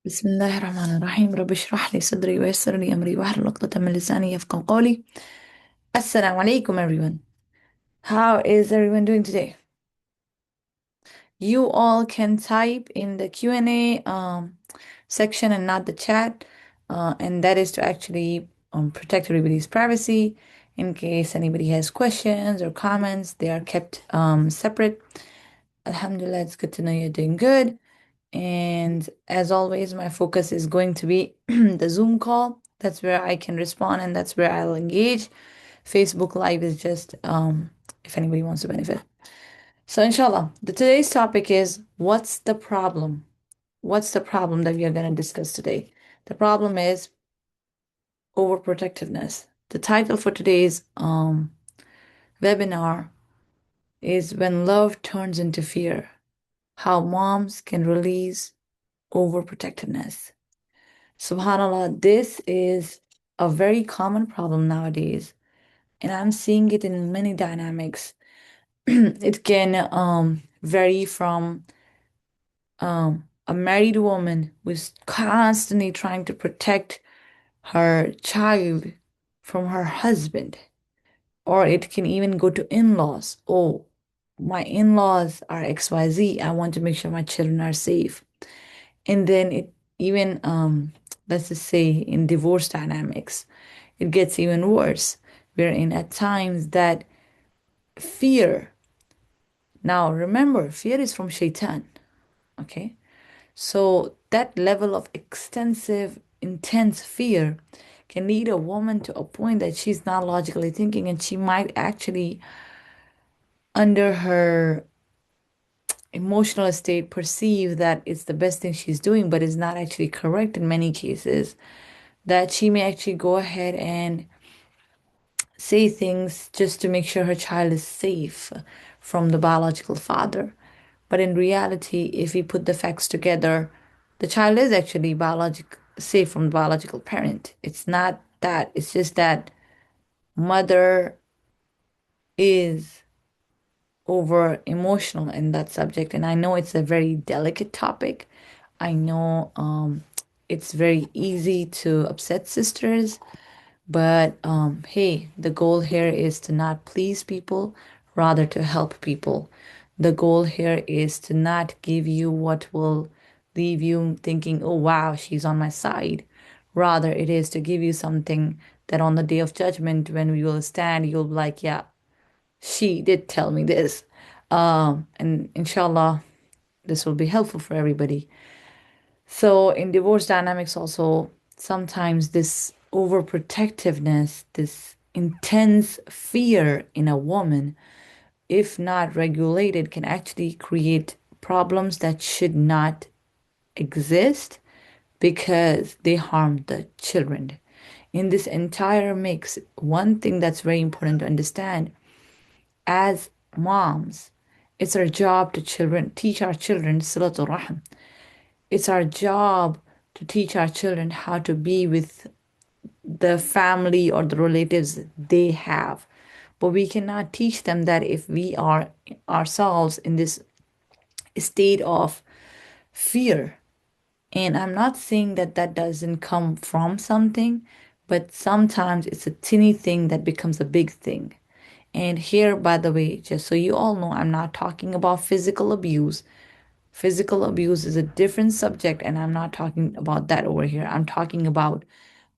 بسم الله الرحمن الرحيم رب اشرح لي صدري ويسر لي أمري واحلل عقدة من لساني يفقهوا قولي. Assalamu alaikum everyone. How is everyone doing today? You all can type in the Q&A section and not the chat. And that is to actually protect everybody's privacy. In case anybody has questions or comments, they are kept separate. Alhamdulillah, it's good to know you're doing good. And as always, my focus is going to be the Zoom call. That's where I can respond and that's where I'll engage. Facebook Live is just if anybody wants to benefit. So, inshallah, today's topic is what's the problem? What's the problem that we are going to discuss today? The problem is overprotectiveness. The title for today's webinar is When Love Turns into Fear, How Moms Can Release Overprotectiveness. SubhanAllah, this is a very common problem nowadays, and I'm seeing it in many dynamics. It can vary from a married woman who's constantly trying to protect her child from her husband, or it can even go to in-laws. Oh, my in-laws are XYZ. I want to make sure my children are safe. And then it even, let's just say, in divorce dynamics, it gets even worse, wherein at times that fear, now remember, fear is from shaitan, okay? So that level of extensive, intense fear can lead a woman to a point that she's not logically thinking, and she might actually, under her emotional state, perceive that it's the best thing she's doing, but is not actually correct in many cases. That she may actually go ahead and say things just to make sure her child is safe from the biological father. But in reality, if we put the facts together, the child is actually biologic safe from the biological parent. It's not that, it's just that mother is over emotional in that subject. And I know it's a very delicate topic. I know it's very easy to upset sisters. But hey, the goal here is to not please people, rather to help people. The goal here is to not give you what will leave you thinking, oh wow, she's on my side. Rather, it is to give you something that on the day of judgment, when we will stand, you'll be like, yeah, she did tell me this. And inshallah, this will be helpful for everybody. So in divorce dynamics also, sometimes this overprotectiveness, this intense fear in a woman, if not regulated, can actually create problems that should not exist because they harm the children. In this entire mix, one thing that's very important to understand as moms, it's our job to children teach our children silatul rahim. It's our job to teach our children how to be with the family or the relatives they have. But we cannot teach them that if we are ourselves in this state of fear. And I'm not saying that that doesn't come from something, but sometimes it's a teeny thing that becomes a big thing. And here, by the way, just so you all know, I'm not talking about physical abuse. Physical abuse is a different subject, and I'm not talking about that over here. I'm talking about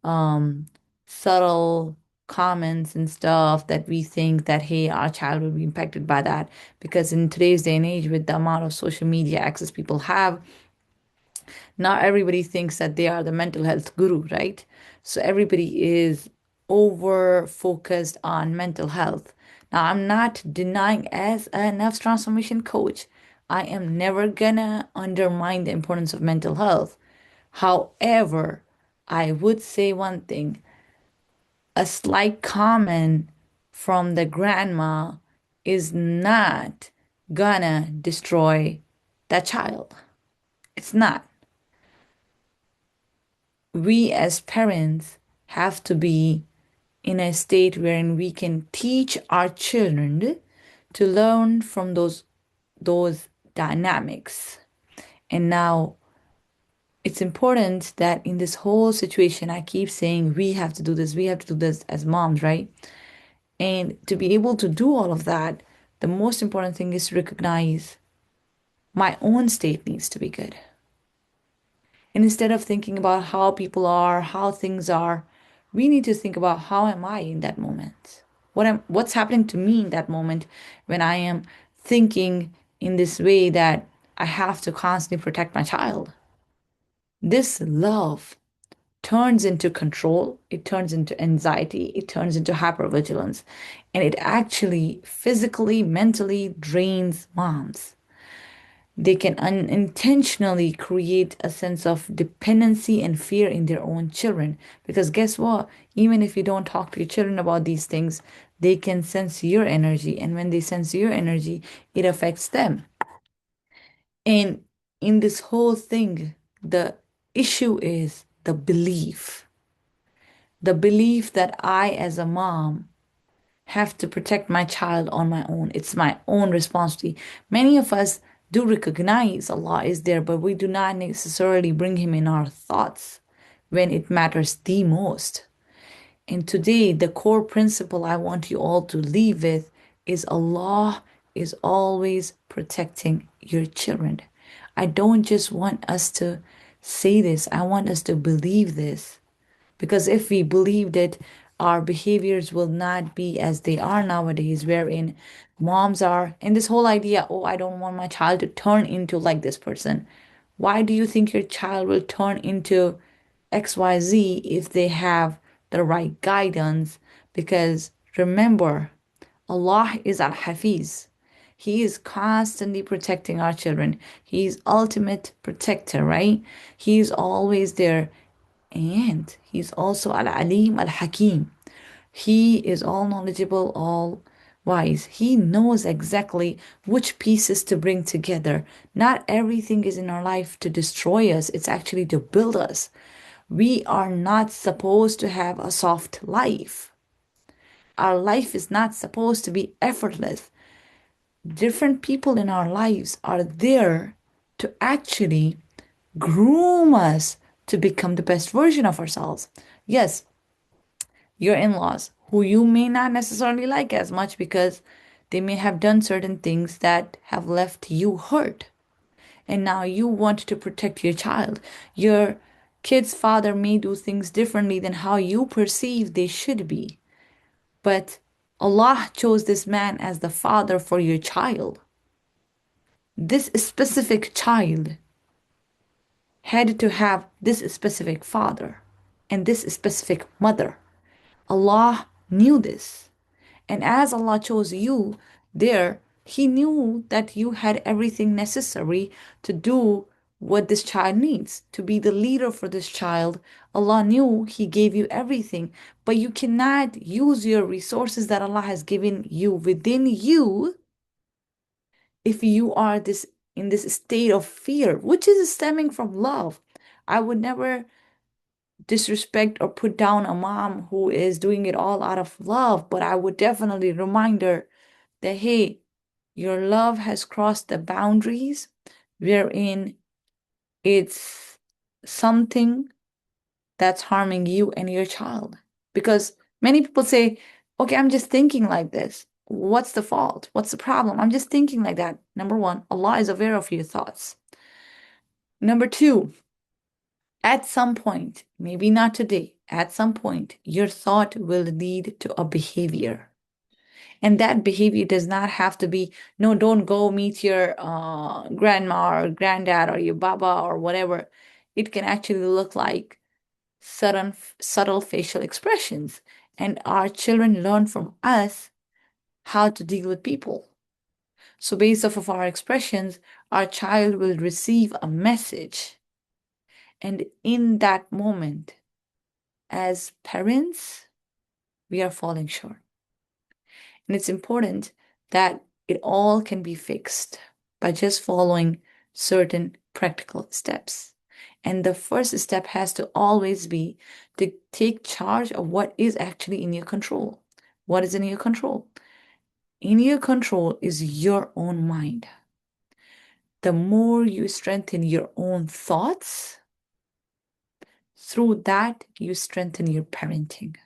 um, subtle comments and stuff that we think that, hey, our child will be impacted by that. Because in today's day and age, with the amount of social media access people have, not everybody thinks that they are the mental health guru, right? So everybody is over focused on mental health. Now, I'm not denying as a nafs transformation coach, I am never gonna undermine the importance of mental health. However, I would say one thing, a slight comment from the grandma is not gonna destroy that child. It's not. We as parents have to be in a state wherein we can teach our children to learn from those dynamics. And now it's important that in this whole situation, I keep saying we have to do this, we have to do this as moms, right? And to be able to do all of that, the most important thing is to recognize my own state needs to be good. And instead of thinking about how people are, how things are, we need to think about how am I in that moment? What's happening to me in that moment when I am thinking in this way that I have to constantly protect my child? This love turns into control, it turns into anxiety, it turns into hypervigilance, and it actually physically, mentally drains moms. They can unintentionally create a sense of dependency and fear in their own children. Because guess what? Even if you don't talk to your children about these things, they can sense your energy. And when they sense your energy, it affects them. And in this whole thing, the issue is the belief that I, as a mom, have to protect my child on my own. It's my own responsibility. Many of us do recognize Allah is there, but we do not necessarily bring Him in our thoughts when it matters the most. And today, the core principle I want you all to leave with is Allah is always protecting your children. I don't just want us to say this, I want us to believe this. Because if we believed it, our behaviors will not be as they are nowadays, wherein moms are, and this whole idea, oh, I don't want my child to turn into like this person. Why do you think your child will turn into XYZ if they have the right guidance? Because remember, Allah is Al Hafiz. He is constantly protecting our children. He is ultimate protector, right? He is always there. And he's also Al Alim Al Hakim. He is all knowledgeable, all wise. He knows exactly which pieces to bring together. Not everything is in our life to destroy us, it's actually to build us. We are not supposed to have a soft life. Our life is not supposed to be effortless. Different people in our lives are there to actually groom us to become the best version of ourselves. Yes, your in laws, who you may not necessarily like as much because they may have done certain things that have left you hurt. And now you want to protect your child. Your kid's father may do things differently than how you perceive they should be. But Allah chose this man as the father for your child. This specific child had to have this specific father and this specific mother. Allah knew this. And as Allah chose you there, He knew that you had everything necessary to do what this child needs, to be the leader for this child. Allah knew He gave you everything, but you cannot use your resources that Allah has given you within you if you are this in this state of fear, which is stemming from love. I would never disrespect or put down a mom who is doing it all out of love, but I would definitely remind her that, hey, your love has crossed the boundaries wherein it's something that's harming you and your child. Because many people say, okay, I'm just thinking like this. What's the fault? What's the problem? I'm just thinking like that. Number one, Allah is aware of your thoughts. Number two, at some point, maybe not today, at some point, your thought will lead to a behavior. And that behavior does not have to be, no, don't go meet your grandma or granddad or your baba or whatever. It can actually look like subtle facial expressions. And our children learn from us how to deal with people. So, based off of our expressions, our child will receive a message. And in that moment, as parents, we are falling short. And it's important that it all can be fixed by just following certain practical steps. And the first step has to always be to take charge of what is actually in your control. What is in your control? In your control is your own mind. The more you strengthen your own thoughts, Through that, you strengthen your parenting.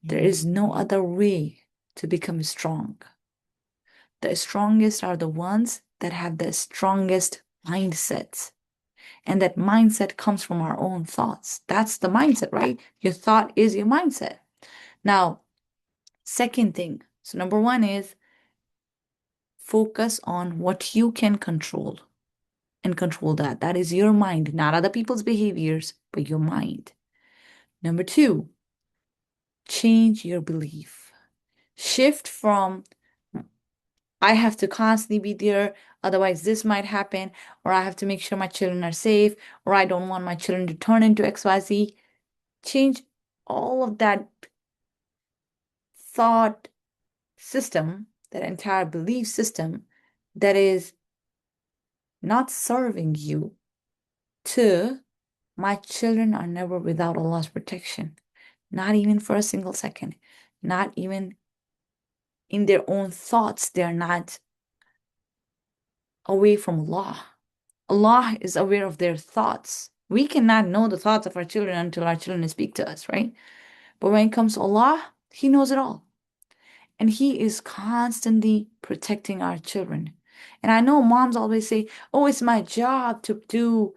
There is no other way to become strong. The strongest are the ones that have the strongest mindsets. And that mindset comes from our own thoughts. That's the mindset, right? Your thought is your mindset. Now, second thing. So, number one is focus on what you can control and control that. That is your mind, not other people's behaviors, but your mind. Number two, change your belief. Shift from I have to constantly be there, otherwise this might happen, or I have to make sure my children are safe, or I don't want my children to turn into XYZ. Change all of that thought system, that entire belief system that is not serving you, to my children are never without Allah's protection, not even for a single second, not even in their own thoughts, they're not away from Allah. Allah is aware of their thoughts. We cannot know the thoughts of our children until our children speak to us, right? But when it comes to Allah, He knows it all. And He is constantly protecting our children. And I know moms always say, oh, it's my job to do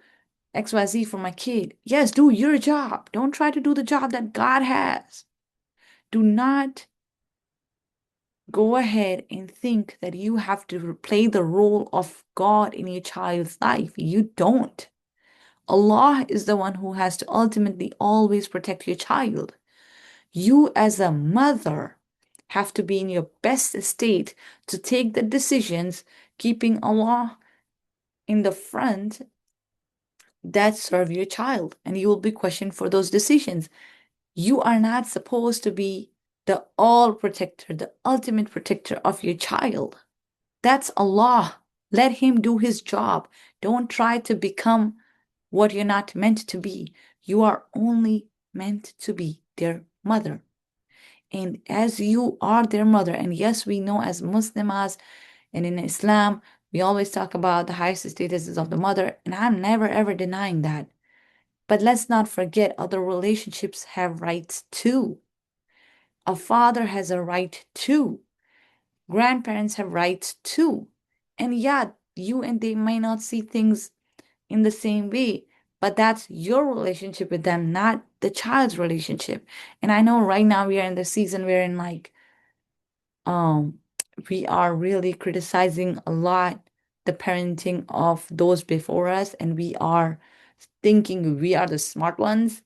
XYZ for my kid. Yes, do your job. Don't try to do the job that God has. Do not go ahead and think that you have to play the role of God in your child's life. You don't. Allah is the one who has to ultimately always protect your child. You, as a mother, have to be in your best state to take the decisions, keeping Allah in the front, that serve your child, and you will be questioned for those decisions. You are not supposed to be the all protector, the ultimate protector of your child. That's Allah. Let Him do His job. Don't try to become what you're not meant to be. You are only meant to be their mother. And as you are their mother, and yes, we know as Muslims and in Islam, we always talk about the highest statuses of the mother, and I'm never ever denying that. But let's not forget other relationships have rights too. A father has a right too. Grandparents have rights too. And yeah, you and they may not see things in the same way, but that's your relationship with them, not the child's relationship. And I know right now we are in the season wherein um we are really criticizing a lot the parenting of those before us, and we are thinking we are the smart ones.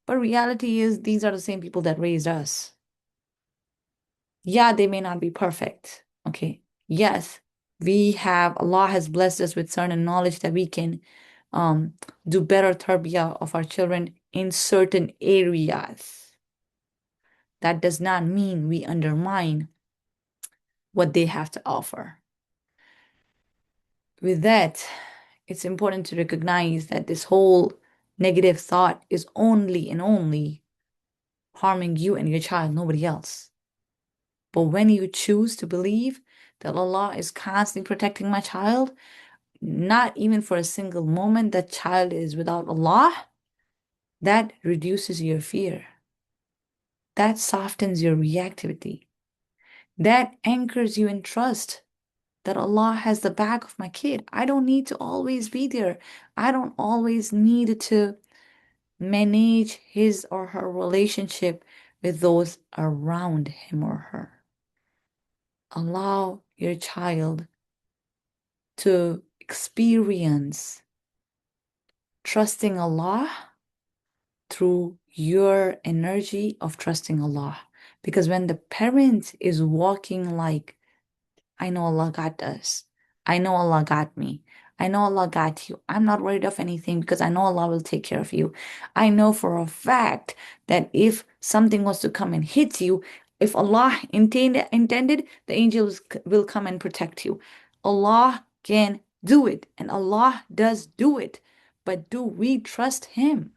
But reality is these are the same people that raised us. Yeah, they may not be perfect. Okay. Yes, Allah has blessed us with certain knowledge that we can um do better tarbiyah of our children in certain areas. That does not mean we undermine what they have to offer. With that, it's important to recognize that this whole negative thought is only and only harming you and your child, nobody else. But when you choose to believe that Allah is constantly protecting my child, not even for a single moment that child is without Allah, that reduces your fear. That softens your reactivity. That anchors you in trust that Allah has the back of my kid. I don't need to always be there. I don't always need to manage his or her relationship with those around him or her. Allow your child to experience trusting Allah through your energy of trusting Allah. Because when the parent is walking like, I know Allah got us, I know Allah got me, I know Allah got you, I'm not worried of anything because I know Allah will take care of you. I know for a fact that if something was to come and hit you, if Allah intended, the angels will come and protect you. Allah can do it, and Allah does do it. But do we trust Him?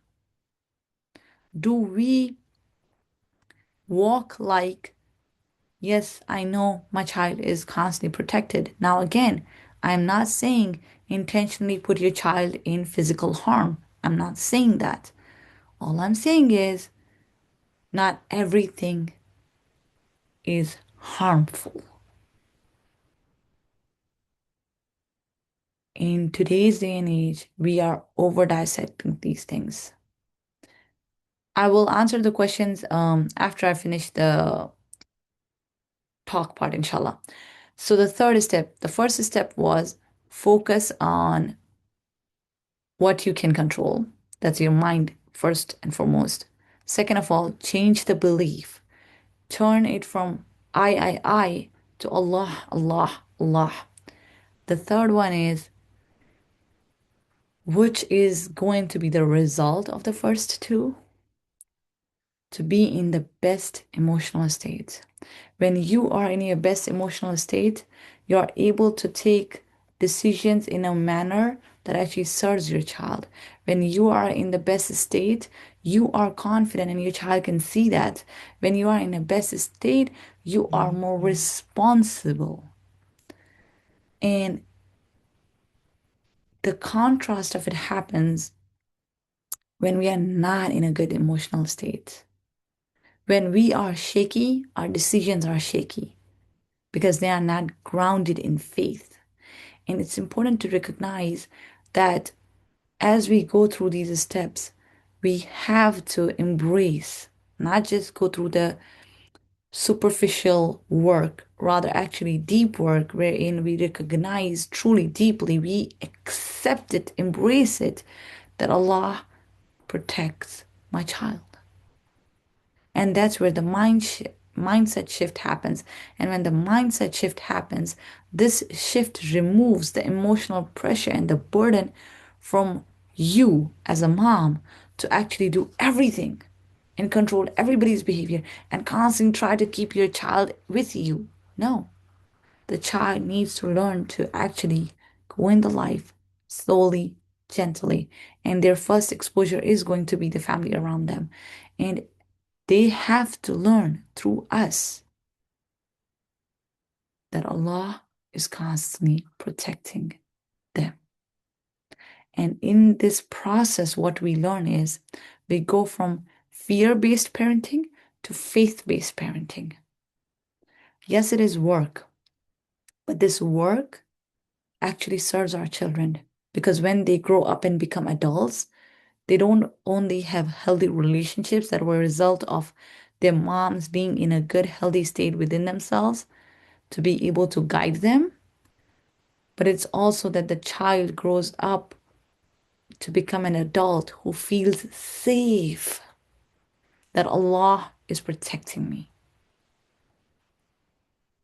Do we walk like, yes, I know my child is constantly protected? Now, again, I'm not saying intentionally put your child in physical harm. I'm not saying that. All I'm saying is not everything is harmful. In today's day and age, we are over dissecting these things. I will answer the questions after I finish the talk part, inshallah. So the first step was focus on what you can control. That's your mind first and foremost. Second of all, change the belief. Turn it from I to Allah, Allah, Allah. The third one is which is going to be the result of the first two? To be in the best emotional state. When you are in your best emotional state, you are able to take decisions in a manner that actually serves your child. When you are in the best state, you are confident and your child can see that. When you are in the best state, you are more responsible. And the contrast of it happens when we are not in a good emotional state. When we are shaky, our decisions are shaky because they are not grounded in faith. And it's important to recognize that as we go through these steps, we have to embrace, not just go through the superficial work, rather actually deep work, wherein we recognize truly deeply, we accept it, embrace it, that Allah protects my child. And that's where the mindset shift happens. And when the mindset shift happens, this shift removes the emotional pressure and the burden from you as a mom to actually do everything and control everybody's behavior and constantly try to keep your child with you. No, the child needs to learn to actually go in the life slowly, gently, and their first exposure is going to be the family around them. And they have to learn through us that Allah is constantly protecting them. And in this process, what we learn is we go from fear-based parenting to faith-based parenting. Yes, it is work, but this work actually serves our children because when they grow up and become adults, they don't only have healthy relationships that were a result of their moms being in a good, healthy state within themselves to be able to guide them, but it's also that the child grows up to become an adult who feels safe, that Allah is protecting me.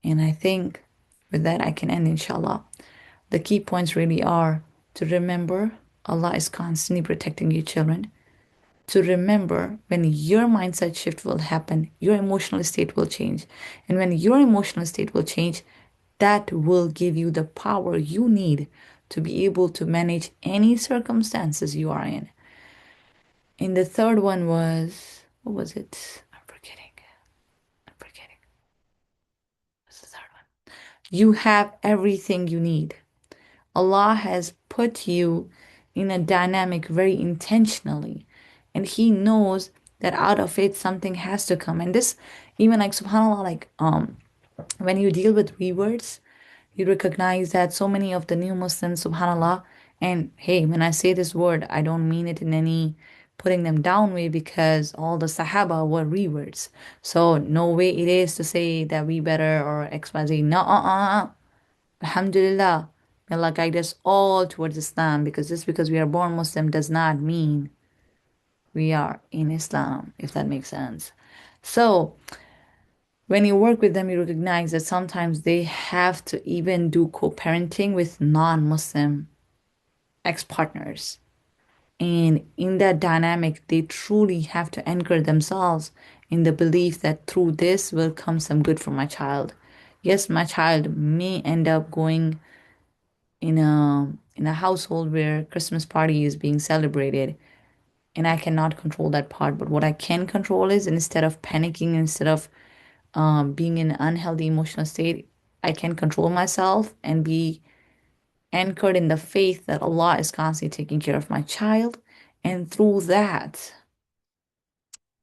And I think with that, I can end, inshallah. The key points really are to remember Allah is constantly protecting your children. To remember when your mindset shift will happen, your emotional state will change. And when your emotional state will change, that will give you the power you need to be able to manage any circumstances you are in. And the third one was, what was it? I'm forgetting. I'm forgetting. What's the third one? You have everything you need. Allah has put you in a dynamic very intentionally, and He knows that out of it something has to come. And this, even like subhanAllah, like when you deal with rewords, you recognize that so many of the new Muslims, subhanAllah, and hey, when I say this word, I don't mean it in any putting them down way because all the Sahaba were rewords. So no way it is to say that we better or XYZ. No, Alhamdulillah. May Allah guide us all towards Islam because just because we are born Muslim does not mean we are in Islam, if that makes sense. So when you work with them, you recognize that sometimes they have to even do co-parenting with non-Muslim ex-partners. And in that dynamic, they truly have to anchor themselves in the belief that through this will come some good for my child. Yes, my child may end up going in a household where Christmas party is being celebrated, and I cannot control that part. But what I can control is instead of panicking, instead of being in an unhealthy emotional state, I can control myself and be anchored in the faith that Allah is constantly taking care of my child And through that,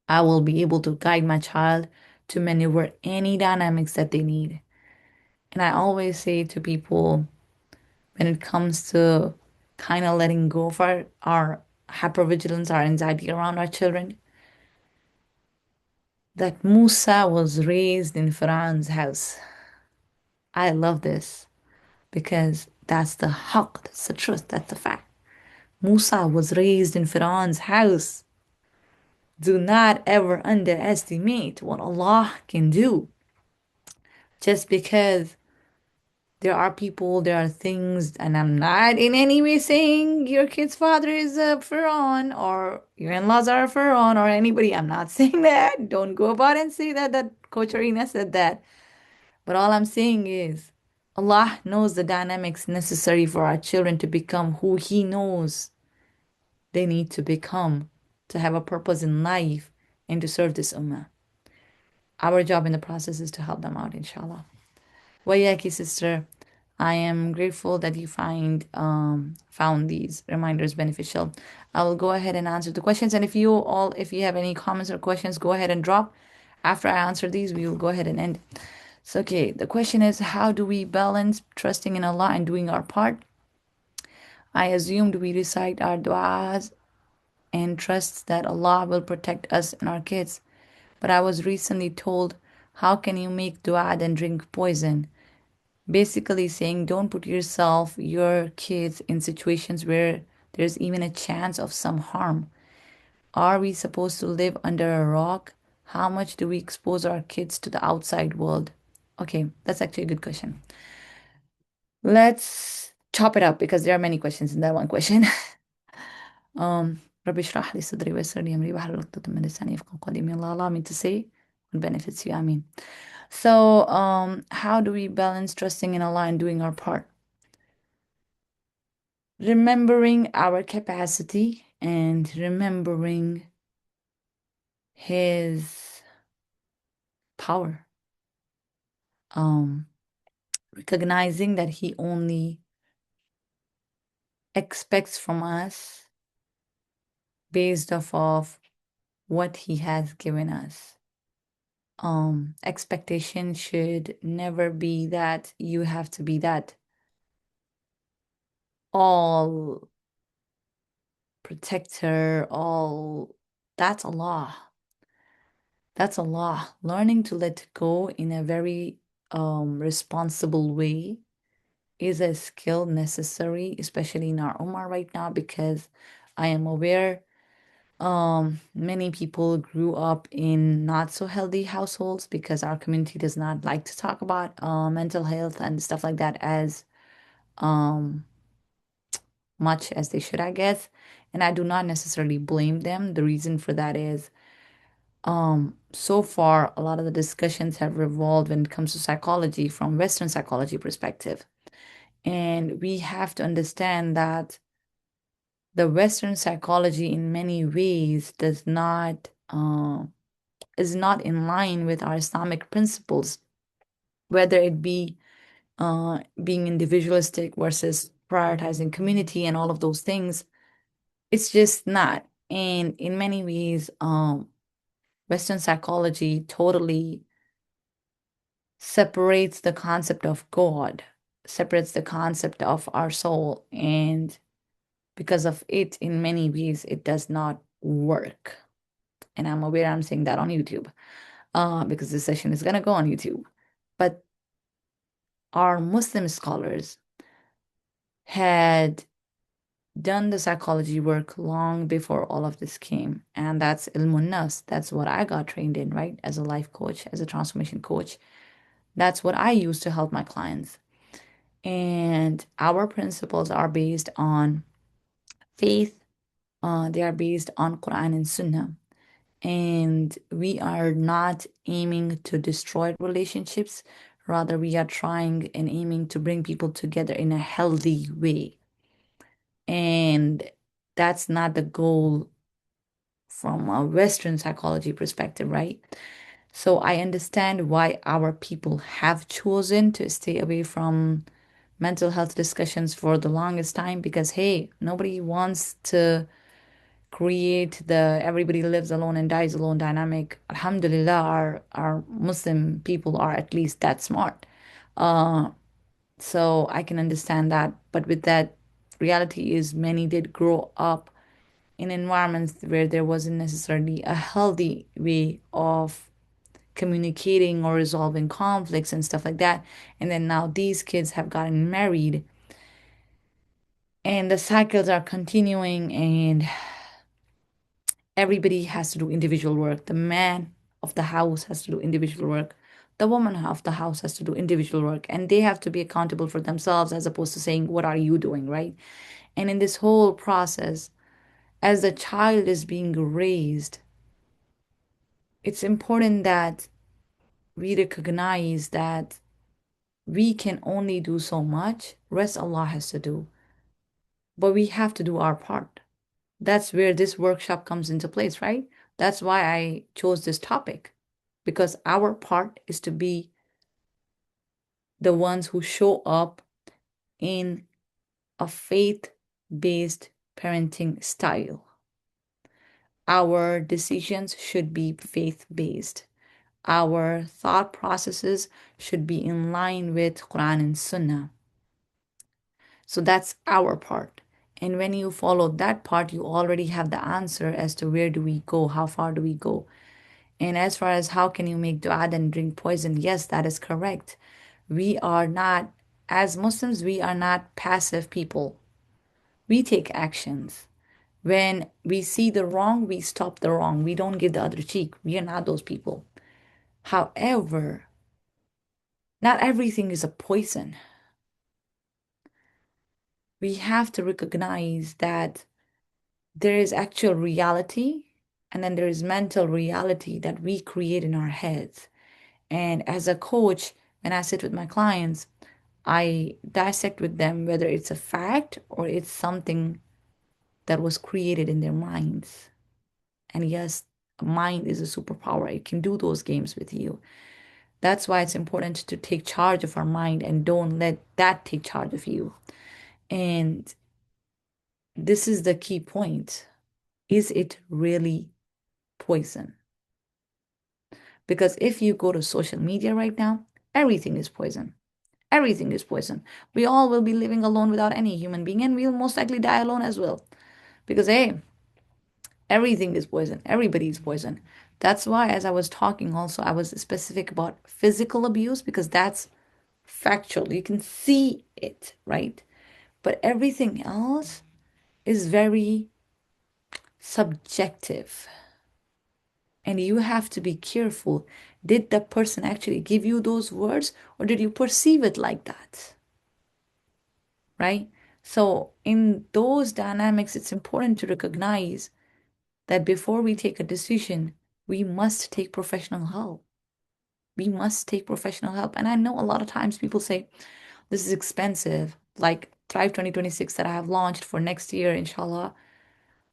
I will be able to guide my child to maneuver any dynamics that they need. And I always say to people when it comes to kind of letting go of our hypervigilance, our anxiety around our children, that Musa was raised in Pharaoh's house. I love this because that's the haqq, that's the truth, that's the fact. Musa was raised in Pharaoh's house. Do not ever underestimate what Allah can do. Just because there are people, there are things, and I'm not in any way saying your kid's father is a Pharaoh or your in-laws are a Pharaoh or anybody. I'm not saying that. Don't go about and say that Coach Arena said that. But all I'm saying is Allah knows the dynamics necessary for our children to become who He knows they need to become to have a purpose in life and to serve this ummah. Our job in the process is to help them out, inshallah. Wayaki, sister, I am grateful that you found these reminders beneficial. I will go ahead and answer the questions. And if you have any comments or questions, go ahead and drop. After I answer these, we will go ahead and end. So, okay, the question is, how do we balance trusting in Allah and doing our part? I assumed we recite our du'as and trust that Allah will protect us and our kids. But I was recently told, how can you make dua and drink poison? Basically saying don't put yourself, your kids in situations where there's even a chance of some harm. Are we supposed to live under a rock? How much do we expose our kids to the outside world? Okay, that's actually a good question. Let's chop it up because there are many questions in that one question. ربي اشرح لي صدري ويسر لي أمري واحلل عقدة من لساني يفقهوا قولي. May Allah allow me to say what benefits you. Ameen. So, how do we balance trusting in Allah and doing our part? Remembering our capacity and remembering His power. Um, Recognizing that He only expects from us based off of what He has given us. Expectation should never be that you have to be that all protector, all that's Allah. That's Allah. Learning to let go in a very responsible way is a skill necessary, especially in our Ummah right now, because I am aware many people grew up in not so healthy households because our community does not like to talk about mental health and stuff like that as um much as they should, I guess. And I do not necessarily blame them. The reason for that is so far a lot of the discussions have revolved when it comes to psychology from Western psychology perspective. And we have to understand that the Western psychology in many ways does not is not in line with our Islamic principles, whether it be being individualistic versus prioritizing community and all of those things. It's just not. And in many ways, Western psychology totally separates the concept of God, separates the concept of our soul, and because of it, in many ways, it does not work. And I'm aware I'm saying that on YouTube, because this session is gonna go on YouTube. But our Muslim scholars had done the psychology work long before all of this came, and that's ilmun nafs. That's what I got trained in, right? As a life coach, as a transformation coach. That's what I use to help my clients. And our principles are based on faith, they are based on Quran and Sunnah. And we are not aiming to destroy relationships. Rather, we are trying and aiming to bring people together in a healthy way. And that's not the goal from a Western psychology perspective, right? So I understand why our people have chosen to stay away from mental health discussions for the longest time because, hey, nobody wants to create the everybody lives alone and dies alone dynamic. Alhamdulillah, our Muslim people are at least that smart. Uh, so I can understand that. But with that, reality is many did grow up in environments where there wasn't necessarily a healthy way of communicating or resolving conflicts and stuff like that. And then now these kids have gotten married and the cycles are continuing, and everybody has to do individual work. The man of the house has to do individual work. The woman of the house has to do individual work, and they have to be accountable for themselves as opposed to saying, what are you doing, right? And in this whole process, as the child is being raised, it's important that we recognize that we can only do so much. Rest Allah has to do, but we have to do our part. That's where this workshop comes into place, right? That's why I chose this topic, because our part is to be the ones who show up in a faith-based parenting style. Our decisions should be faith-based. Our thought processes should be in line with Quran and Sunnah. So that's our part. And when you follow that part, you already have the answer as to where do we go, how far do we go. And as far as how can you make dua and drink poison, yes, that is correct. We are not, as Muslims, we are not passive people. We take actions. When we see the wrong, we stop the wrong. We don't give the other cheek. We are not those people. However, not everything is a poison. We have to recognize that there is actual reality and then there is mental reality that we create in our heads. And as a coach, when I sit with my clients, I dissect with them whether it's a fact or it's something that was created in their minds. And yes, mind is a superpower. It can do those games with you. That's why it's important to take charge of our mind and don't let that take charge of you. And this is the key point. Is it really poison? Because if you go to social media right now, everything is poison. Everything is poison. We all will be living alone without any human being, and we'll most likely die alone as well. Because, hey, everything is poison. Everybody is poison. That's why, as I was talking, also, I was specific about physical abuse because that's factual. You can see it, right? But everything else is very subjective. And you have to be careful. Did the person actually give you those words, or did you perceive it like that? Right? So, in those dynamics, it's important to recognize that before we take a decision, we must take professional help. We must take professional help. And I know a lot of times people say, this is expensive, like Thrive 2026 that I have launched for next year, inshallah.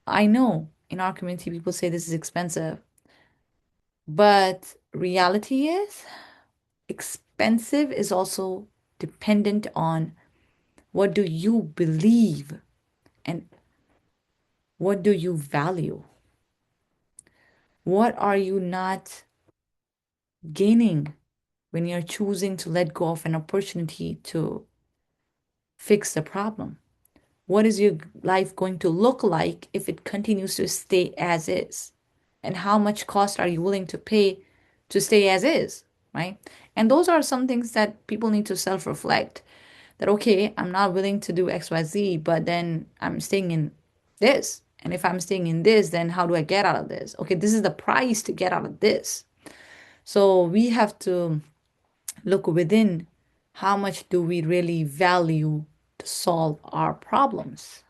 I know in our community, people say this is expensive. But reality is, expensive is also dependent on what do you believe and what do you value? What are you not gaining when you're choosing to let go of an opportunity to fix the problem? What is your life going to look like if it continues to stay as is? And how much cost are you willing to pay to stay as is, right? And those are some things that people need to self-reflect that, okay, I'm not willing to do XYZ, but then I'm staying in this. And if I'm staying in this, then how do I get out of this? Okay, this is the price to get out of this. So we have to look within, how much do we really value to solve our problems?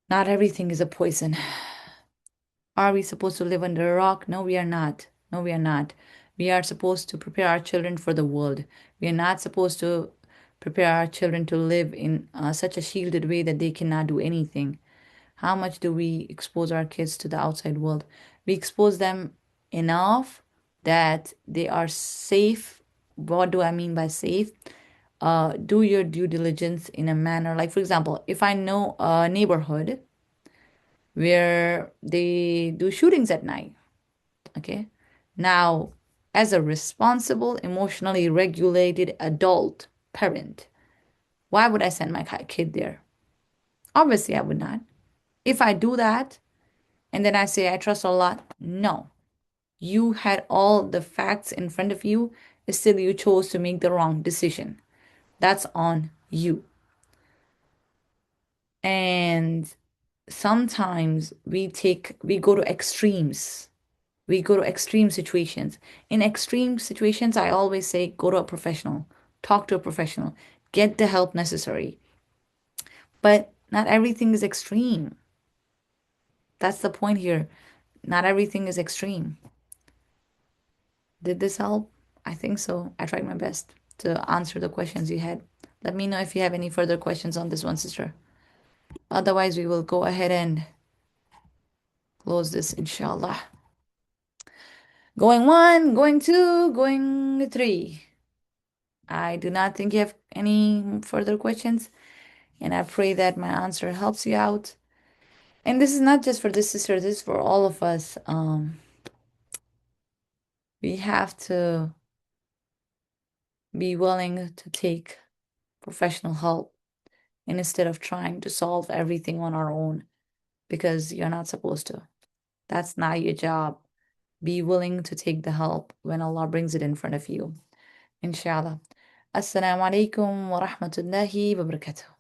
Not everything is a poison. Are we supposed to live under a rock? No, we are not. No, we are not. We are supposed to prepare our children for the world. We are not supposed to prepare our children to live in such a shielded way that they cannot do anything. How much do we expose our kids to the outside world? We expose them enough that they are safe. What do I mean by safe? Do your due diligence in a manner like, for example, if I know a neighborhood where they do shootings at night. Okay. Now, as a responsible, emotionally regulated adult parent, why would I send my kid there? Obviously, I would not. If I do that and then I say I trust Allah, no. You had all the facts in front of you, still you chose to make the wrong decision. That's on you. And sometimes we go to extremes. We go to extreme situations. In extreme situations, I always say go to a professional, talk to a professional, get the help necessary. But not everything is extreme. That's the point here. Not everything is extreme. Did this help? I think so. I tried my best to answer the questions you had. Let me know if you have any further questions on this one, sister. Otherwise, we will go ahead and close this, inshallah. Going one, going two, going three. I do not think you have any further questions, and I pray that my answer helps you out. And this is not just for this sister, this is for all of us. We have to be willing to take professional help instead of trying to solve everything on our own because you're not supposed to. That's not your job. Be willing to take the help when Allah brings it in front of you. Inshallah. Assalamu alaikum wa rahmatullahi wa barakatuh.